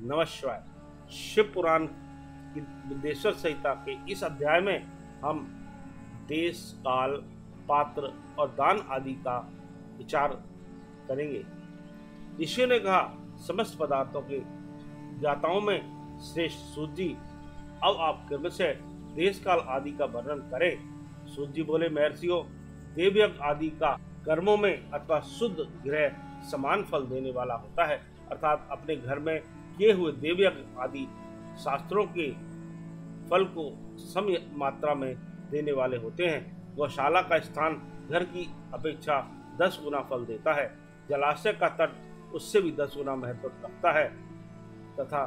नमः शिवाय। शिव पुराण की विदेश्वर संहिता के इस अध्याय में हम देश, काल, पात्र और दान आदि का विचार करेंगे। ऋषि ने कहा, समस्त पदार्थों के ज्ञाताओं में श्रेष्ठ सूत जी, अब आप क्रमशः देश, काल आदि का वर्णन करें। सूत जी बोले, महर्षियों, देवयज्ञ आदि का कर्मों में अथवा शुद्ध गृह समान फल देने वाला होता है, अर्थात अपने घर में किए हुए देवयज्ञ आदि शास्त्रों के फल को सम मात्रा में देने वाले होते हैं। गौशाला का स्थान घर की अपेक्षा 10 गुना फल देता है। जलाशय का तट उससे भी 10 गुना महत्व रखता है तथा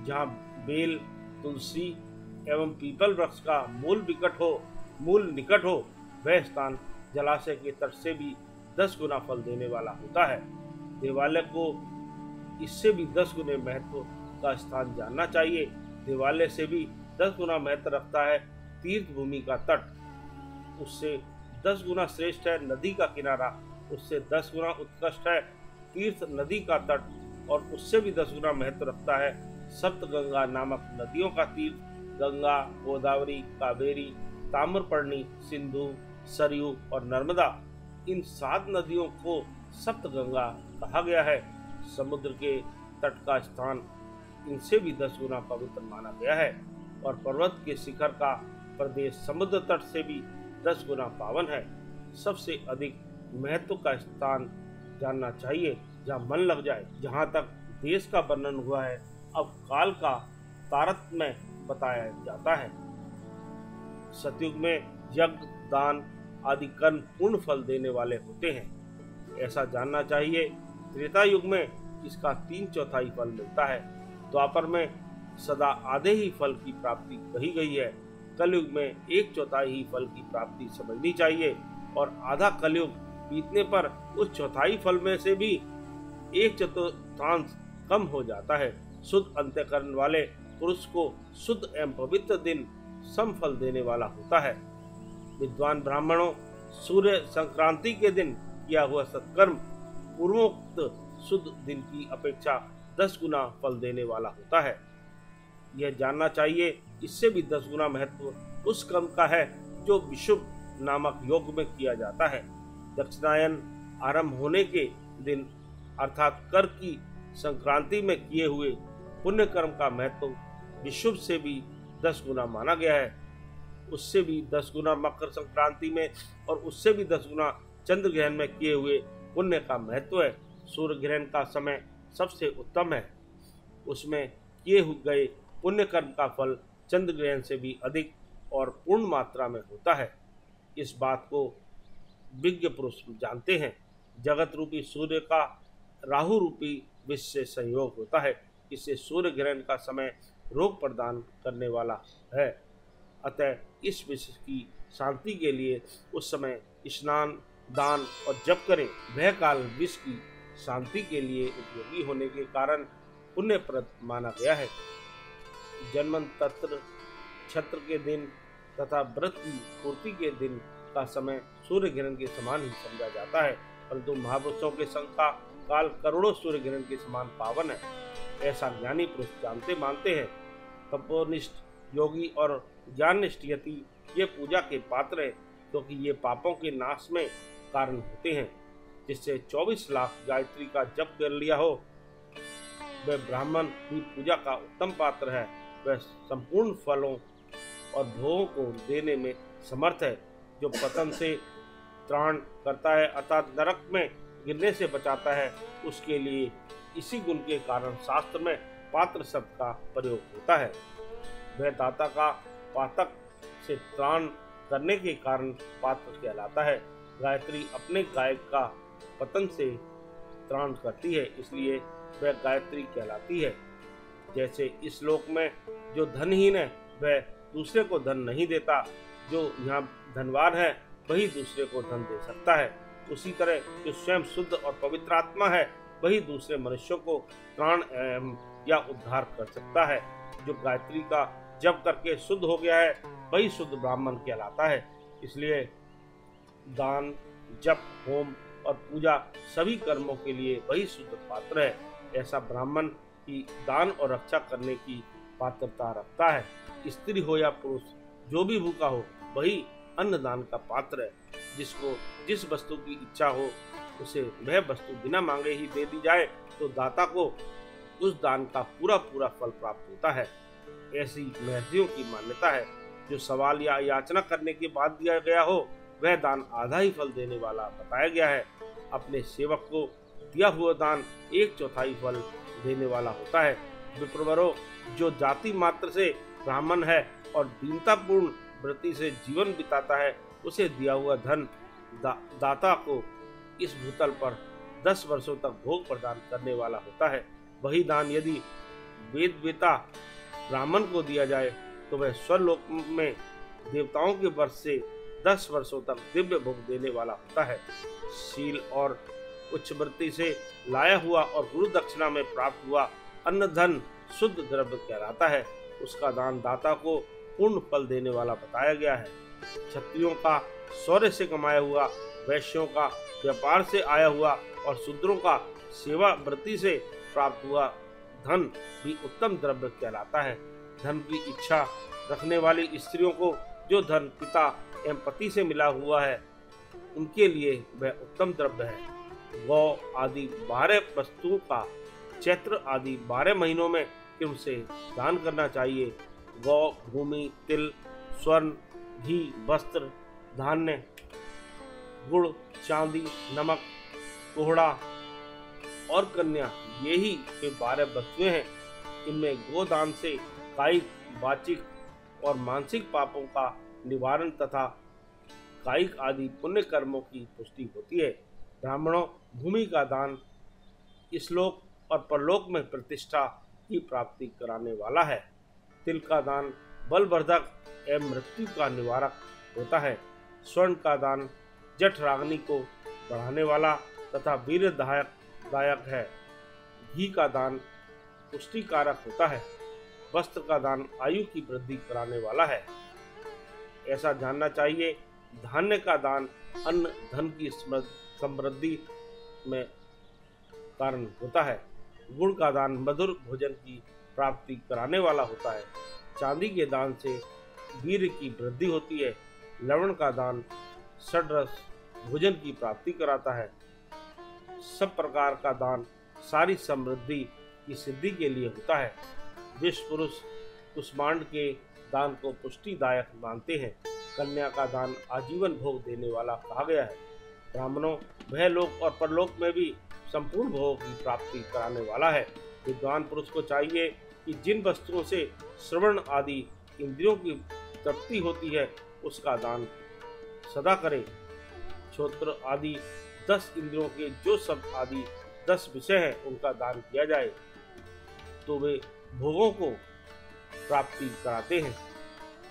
जहाँ बेल, तुलसी एवं पीपल वृक्ष का मूल निकट हो वह स्थान जलाशय के तट से भी 10 गुना फल देने वाला होता है। देवालय को इससे भी 10 गुने महत्व का स्थान जानना चाहिए। देवालय से भी 10 गुना महत्व रखता है तीर्थ भूमि का तट, उससे 10 गुना श्रेष्ठ है नदी का किनारा, उससे 10 गुना उत्कृष्ट है तीर्थ नदी का तट, और उससे भी 10 गुना महत्व रखता है सप्तगंगा नामक नदियों का तीर्थ। गंगा, गोदावरी, कावेरी, ताम्रपर्णी, सिंधु, सरयू और नर्मदा, इन 7 नदियों को सप्तगंगा कहा गया है। समुद्र के तट का स्थान इनसे भी 10 गुना पवित्र माना गया है, और पर्वत के शिखर का प्रदेश समुद्र तट से भी 10 गुना पावन है। सबसे अधिक महत्व का स्थान जानना चाहिए जहाँ मन लग जाए। जहाँ तक देश का वर्णन हुआ है, अब काल का तारतम्य बताया जाता है। सतयुग में यज्ञ, दान आदि कर्म पूर्ण फल देने वाले होते हैं, ऐसा जानना चाहिए। त्रेता युग में इसका 3/4 फल मिलता है। द्वापर में सदा आधे ही फल की प्राप्ति कही गई है। कलयुग में 1/4 ही फल की प्राप्ति समझनी चाहिए, और आधा कलयुग बीतने पर उस चौथाई फल में से भी 1/4 कम हो जाता है। शुद्ध अंतःकरण वाले पुरुष को शुद्ध एवं पवित्र दिन सम फल देने वाला होता है। विद्वान ब्राह्मणों, सूर्य संक्रांति के दिन किया हुआ सत्कर्म पूर्वोक्त शुद्ध दिन की अपेक्षा 10 गुना फल देने वाला होता है। यह जानना चाहिए, इससे भी 10 गुना महत्व उस कर्म का है जो विशुभ नामक योग में किया जाता है। दक्षिणायन आरंभ होने के दिन अर्थात कर की संक्रांति में किए हुए पुण्य कर्म का महत्व विशुभ से भी 10 गुना माना गया है। उससे भी 10 गुना मकर संक्रांति में, और उससे भी 10 गुना चंद्र ग्रहण में किए हुए पुण्य का महत्व है। सूर्य ग्रहण का समय सबसे उत्तम है, उसमें किए गए पुण्य कर्म का फल चंद्र ग्रहण से भी अधिक और पूर्ण मात्रा में होता है। इस बात को विज्ञ पुरुष जानते हैं। जगत रूपी सूर्य का राहु रूपी विष से संयोग होता है, इससे सूर्य ग्रहण का समय रोग प्रदान करने वाला है। अतः इस विष की शांति के लिए उस समय स्नान, दान और जप करें। वह काल विष की शांति के लिए उपयोगी होने के कारण पुण्यप्रद माना गया है। जन्मंतत्र छत्र के दिन तथा व्रत की पूर्ति के दिन का समय सूर्य ग्रहण के समान ही समझा जाता है, परंतु महापुरुषों के संग का काल करोड़ों सूर्य ग्रहण के समान पावन है, ऐसा ज्ञानी पुरुष मानते हैं। तपोनिष्ठ योगी और ज्ञाननिष्ठ यति ये पूजा के पात्र है, क्योंकि ये पापों के नाश में कारण होते हैं। जिससे 24 लाख गायत्री का जप कर लिया हो, वह ब्राह्मण भी पूजा का उत्तम पात्र है। वह संपूर्ण फलों और भोगों को देने में समर्थ है, जो पतन से त्राण करता है अर्थात नरक में गिरने से बचाता है। उसके लिए इसी गुण के कारण शास्त्र में पात्र शब्द का प्रयोग होता है। वह दाता का पातक से त्राण करने के कारण पात्र कहलाता है। गायत्री अपने गायक का पतन से त्राण करती है, इसलिए वह गायत्री कहलाती है। जैसे इस श्लोक में जो धनहीन है वह दूसरे को धन नहीं देता, जो यहाँ धनवान है वही दूसरे को धन दे सकता है। उसी तरह जो स्वयं शुद्ध और पवित्र आत्मा है वही दूसरे मनुष्यों को त्राण या उद्धार कर सकता है। जो गायत्री का जप करके शुद्ध हो गया है वही शुद्ध ब्राह्मण कहलाता है। इसलिए दान, जप, होम और पूजा सभी कर्मों के लिए वही शुद्ध पात्र है। ऐसा ब्राह्मण की दान और रक्षा करने की पात्रता रखता है। स्त्री हो या पुरुष, जो भी भूखा हो वही अन्नदान का पात्र है। जिसको जिस वस्तु की इच्छा हो उसे वह वस्तु बिना मांगे ही दे दी जाए तो दाता को उस दान का पूरा पूरा फल प्राप्त होता है। ऐसी महर्षियों की मान्यता है, जो सवाल या याचना करने के बाद दिया गया हो वह दान आधा ही फल देने वाला बताया गया है। अपने सेवक को दिया हुआ दान 1/4 फल देने वाला होता है। विप्रवरों, जो जाति मात्र से ब्राह्मण है और दीनतापूर्ण वृत्ति से जीवन बिताता है, उसे दिया हुआ धन दाता को इस भूतल पर 10 वर्षों तक भोग प्रदान करने वाला होता है। वही दान यदि वेद वेता ब्राह्मण को दिया जाए तो वह स्वर्लोक में देवताओं के वर्ष से 10 वर्षों तक दिव्य भोग देने वाला होता है। शील और उच्च वृत्ति से लाया हुआ और गुरु दक्षिणा में प्राप्त हुआ अन्न धन शुद्ध द्रव्य कहलाता है। उसका दान दाता को पूर्ण फल देने वाला बताया गया है। क्षत्रियों का शौर्य से कमाया हुआ, वैश्यों का व्यापार से आया हुआ और शूद्रों का सेवा वृत्ति से प्राप्त हुआ धन भी उत्तम द्रव्य कहलाता है। धन की इच्छा रखने वाली स्त्रियों को जो धन पिता एवं पति से मिला हुआ है उनके लिए वह उत्तम द्रव्य है। गौ आदि 12 वस्तुओं का चैत्र आदि 12 महीनों में उनसे दान करना चाहिए। गौ, भूमि, तिल, स्वर्ण, घी, वस्त्र, धान्य, गुड़, चांदी, नमक, कोहड़ा और कन्या, यही वे 12 वस्तुएं हैं। इनमें गोदान से कायिक, वाचिक और मानसिक पापों का निवारण तथा कायिक आदि पुण्य कर्मों की पुष्टि होती है। ब्राह्मणों, भूमि का दान इसलोक और परलोक में प्रतिष्ठा की प्राप्ति कराने वाला है। तिल का दान बलवर्धक एवं मृत्यु का निवारक होता है। स्वर्ण का दान जठराग्नि को बढ़ाने वाला तथा वीरदायक है। घी का दान पुष्टिकारक होता है। वस्त्र का दान आयु की वृद्धि कराने वाला है। ऐसा जानना चाहिए। धान्य का दान अन्न धन की समृद्धि में कारण होता है। गुड़ का दान मधुर भोजन की प्राप्ति कराने वाला होता है। चांदी के दान से वीर की वृद्धि होती है। लवण का दान षड्रस भोजन की प्राप्ति कराता है। सब प्रकार का दान सारी समृद्धि की सिद्धि के लिए होता है। जिस पुरुष कुष्मांड के दान को पुष्टिदायक मानते हैं, कन्या का दान आजीवन भोग देने वाला कहा गया है। ब्राह्मणों, वह लोक और परलोक में भी संपूर्ण भोग की प्राप्ति कराने वाला है। विद्वान पुरुष को चाहिए कि जिन वस्तुओं से श्रवण आदि इंद्रियों की तृप्ति होती है उसका दान सदा करे। श्रोत्र आदि 10 इंद्रियों के जो शब्द आदि 10 विषय हैं उनका दान किया जाए तो वे भोगों को प्राप्ति कराते हैं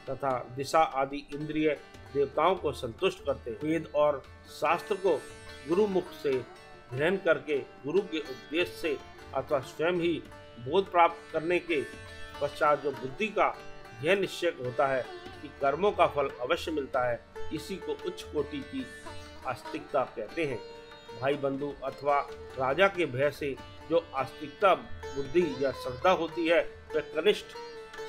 तथा दिशा आदि इंद्रिय देवताओं को संतुष्ट करते हैं। वेद और शास्त्र को गुरु मुख से ग्रहण करके गुरु के उपदेश से अथवा स्वयं ही बोध प्राप्त करने के पश्चात जो बुद्धि का यह निश्चय होता है कि कर्मों का फल अवश्य मिलता है, इसी को उच्च कोटि की आस्तिकता कहते हैं। भाई बंधु अथवा राजा के भय से जो आस्तिकता बुद्धि या श्रद्धा होती है वह कनिष्ठ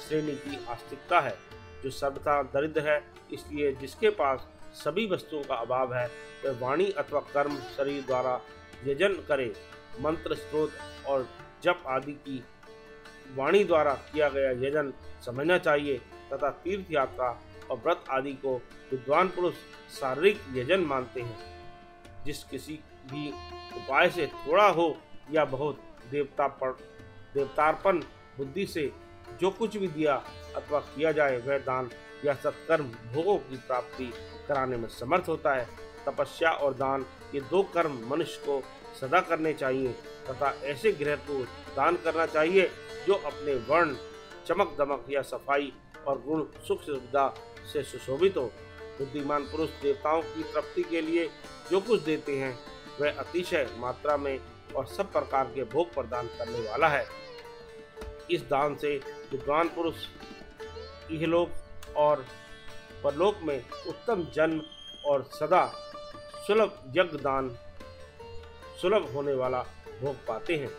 श्रेणी की आस्तिकता है, जो सर्वथा दरिद्र है। इसलिए जिसके पास सभी वस्तुओं का अभाव है वह वाणी अथवा कर्म शरीर द्वारा यजन करे। मंत्र, स्त्रोत और जप आदि की वाणी द्वारा किया गया यजन समझना चाहिए तथा तीर्थ यात्रा और व्रत आदि को विद्वान पुरुष शारीरिक यजन मानते हैं। जिस किसी भी उपाय से थोड़ा हो या बहुत देवतार्पण बुद्धि से जो कुछ भी दिया अथवा किया जाए वह दान या सत्कर्म भोगों की प्राप्ति कराने में समर्थ होता है। तपस्या और दान ये 2 कर्म मनुष्य को सदा करने चाहिए तथा ऐसे गृह को दान करना चाहिए जो अपने वर्ण, चमक दमक या सफाई और गुण सुख सुविधा से सुशोभित हो। बुद्धिमान पुरुष देवताओं की तृप्ति के लिए जो कुछ देते हैं वह अतिशय मात्रा में और सब प्रकार के भोग प्रदान करने वाला है। इस दान से विद्वान पुरुष इहलोक और परलोक में उत्तम जन्म और सदा सुलभ यज्ञ दान सुलभ होने वाला भोग पाते हैं।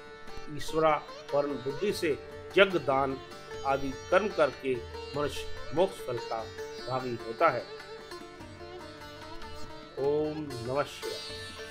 ईश्वरापर्ण बुद्धि से यज्ञ दान आदि कर्म करके मनुष्य मोक्ष फल का भागी होता है। ओम नमः शिवाय।